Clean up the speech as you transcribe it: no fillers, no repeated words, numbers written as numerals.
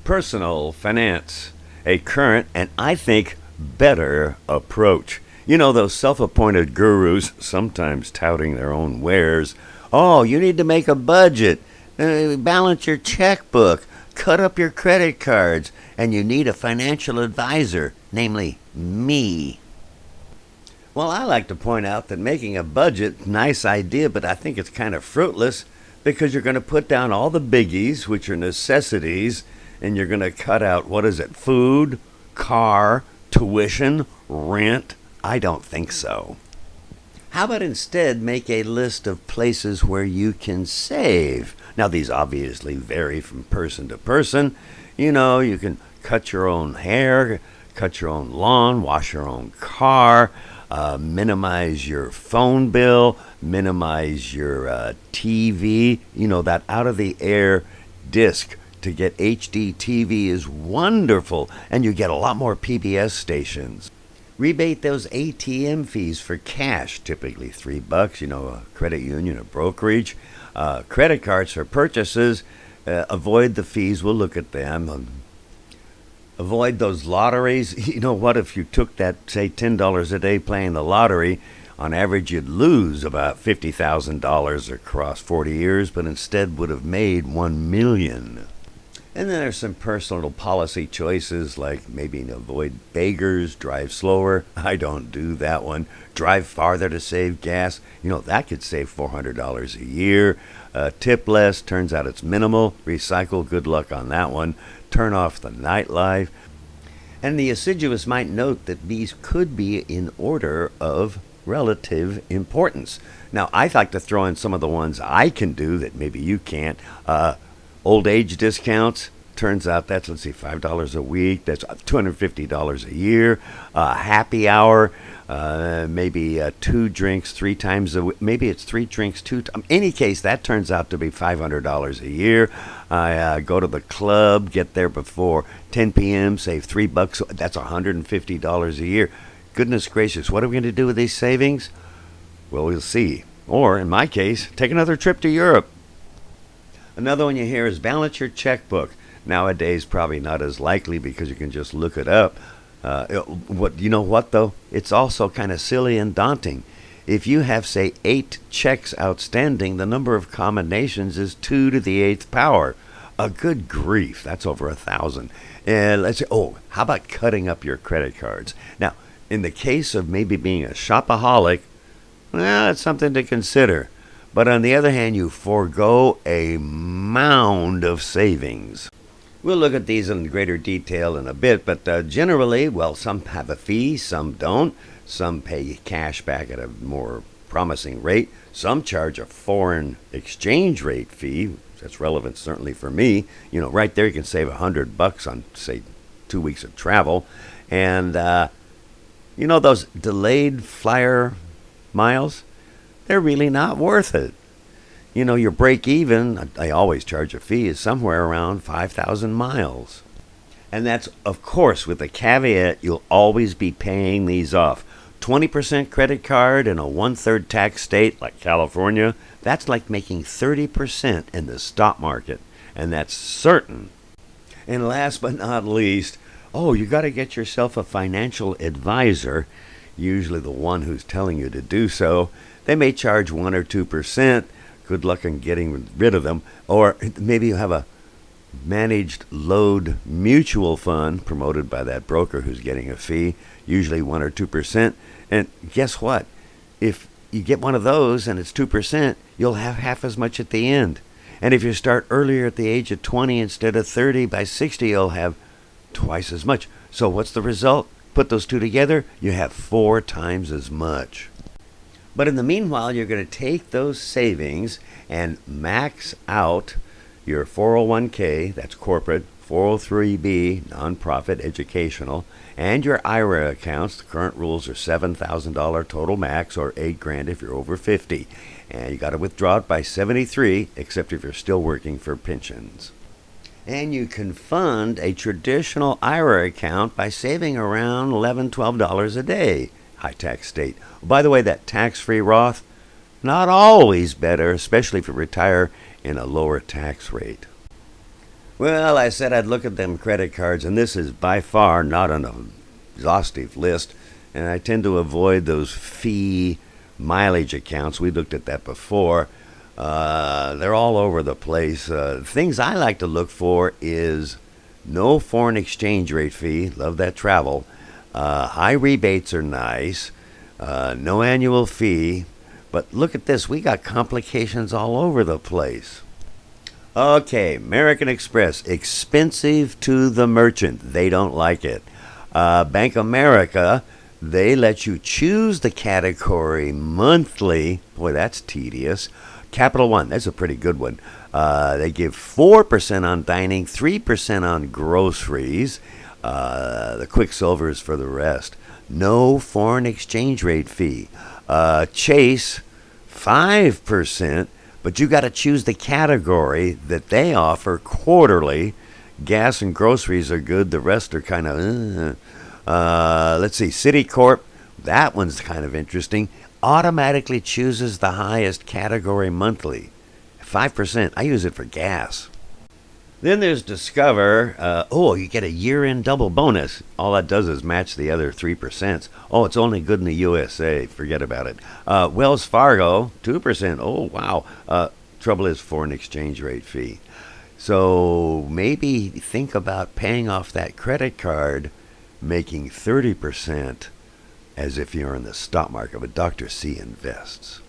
Personal finance, a current and I think better approach. You know, those self-appointed gurus sometimes touting their own wares. Oh, you need to make a budget, balance your checkbook, cut up your credit cards, and you need a financial advisor, namely me. Well, I like to point out that making a budget, nice idea, but I think it's kind of fruitless because you're going to put down all the biggies, which are necessities, and you're going to cut out, what is it, food, car, tuition, rent? I don't think so. How about instead make a list of places where you can save? Now, these obviously vary from person to person. You know, you can cut your own hair, cut your own lawn, wash your own car, minimize your phone bill, minimize your TV. You know, that out-of-the-air disc to get HD TV is wonderful, and you get a lot more PBS stations. Rebate those ATM fees for cash, typically $3, you know, a credit union, a brokerage. Credit cards for purchases, avoid the fees, we'll look at them. Avoid those lotteries. You know what, if you took that, say, $10 a day playing the lottery, on average you'd lose about $50,000 across 40 years, but instead would have made $1 million. And then there's some personal policy choices like maybe avoid beggars, drive slower. I don't do that one. Drive farther to save gas. You know, that could save $400 a year. Tip less. Turns out it's minimal. Recycle. Good luck on that one. Turn off the nightlife. And the assiduous might note that these could be in order of relative importance. Now, I'd like to throw in some of the ones I can do that maybe you can't. Old age discounts, turns out that's, let's see, $5 a week. That's $250 a year. Happy hour, maybe 2 drinks 3 times a week. Maybe it's 3 drinks 2 times. In any case, that turns out to be $500 a year. I go to the club, get there before 10 p.m., save $3. That's $150 a year. Goodness gracious, what are we going to do with these savings? Well, we'll see. Or, in my case, take another trip to Europe. Another one you hear is balance your checkbook. Nowadays, probably not as likely because you can just look it up. You know what, though? It's also kind of silly and daunting. If you have, say, 8 checks outstanding, the number of combinations is 2 to the 8th power. Good grief, that's over 1,000. And let's say, how about cutting up your credit cards? Now, in the case of maybe being a shopaholic, well, that's something to consider. But on the other hand, you forego a mound of savings. We'll look at these in greater detail in a bit, but generally, well, some have a fee, some don't. Some pay cash back at a more promising rate. Some charge a foreign exchange rate fee. That's relevant certainly for me. You know, right there you can save $100 on, say, 2 weeks of travel. And, you know, those delayed flyer miles? They're really not worth it. You know, your break even, I always charge a fee, is somewhere around 5,000 miles. And that's, of course, with the caveat you'll always be paying these off. 20% credit card in a 1/3 tax state like California, that's like making 30% in the stock market. And that's certain. And last but not least, you got to get yourself a financial advisor, usually the one who's telling you to do so. They may charge 1 or 2%. Good luck in getting rid of them. Or maybe you have a managed load mutual fund promoted by that broker who's getting a fee, usually 1 or 2%. And guess what? If you get one of those and it's 2%, you'll have half as much at the end. And if you start earlier at the age of 20 instead of 30, by 60 you'll have twice as much. So what's the result? Put those two together, you have 4 times as much. But in the meanwhile, you're going to take those savings and max out your 401k, that's corporate, 403b, nonprofit, educational, and your IRA accounts. The current rules are $7,000 total max, or $8,000 if you're over 50. And you got to withdraw it by 73, except if you're still working for pensions. And you can fund a traditional IRA account by saving around $11, $12 a day. high-tax state. By the way, that tax-free Roth, not always better, especially if you retire in a lower tax rate. Well, I said I'd look at them credit cards, and this is by far not an exhaustive list, and I tend to avoid those fee mileage accounts. We looked at that before. They're all over the place. Things I like to look for is no foreign exchange rate fee. Love that travel. High rebates are nice. No annual fee. But look at this. We got complications all over the place. Okay, American Express, expensive to the merchant. They don't like it. Bank America, they let you choose the category monthly. Boy, that's tedious. CapitalOne, that's a pretty good one. They give 4% on dining, 3% on groceries. The Quicksilver is for the rest. No foreign exchange rate fee. Chase, 5%. But you got to choose the category that they offer quarterly. Gas and groceries are good. The rest are kind of, let's see, Citicorp, that one's kind of interesting. Automatically chooses the highest category monthly. 5%. I use it for gas. Then there's Discover. You get a year-end double bonus. All that does is match the other 3%. Oh, it's only good in the USA. Forget about it. Wells Fargo, 2%. Oh, wow. Trouble is foreign exchange rate fee. So maybe think about paying off that credit card, making 30% as if you're in the stock market. But Dr. C invests.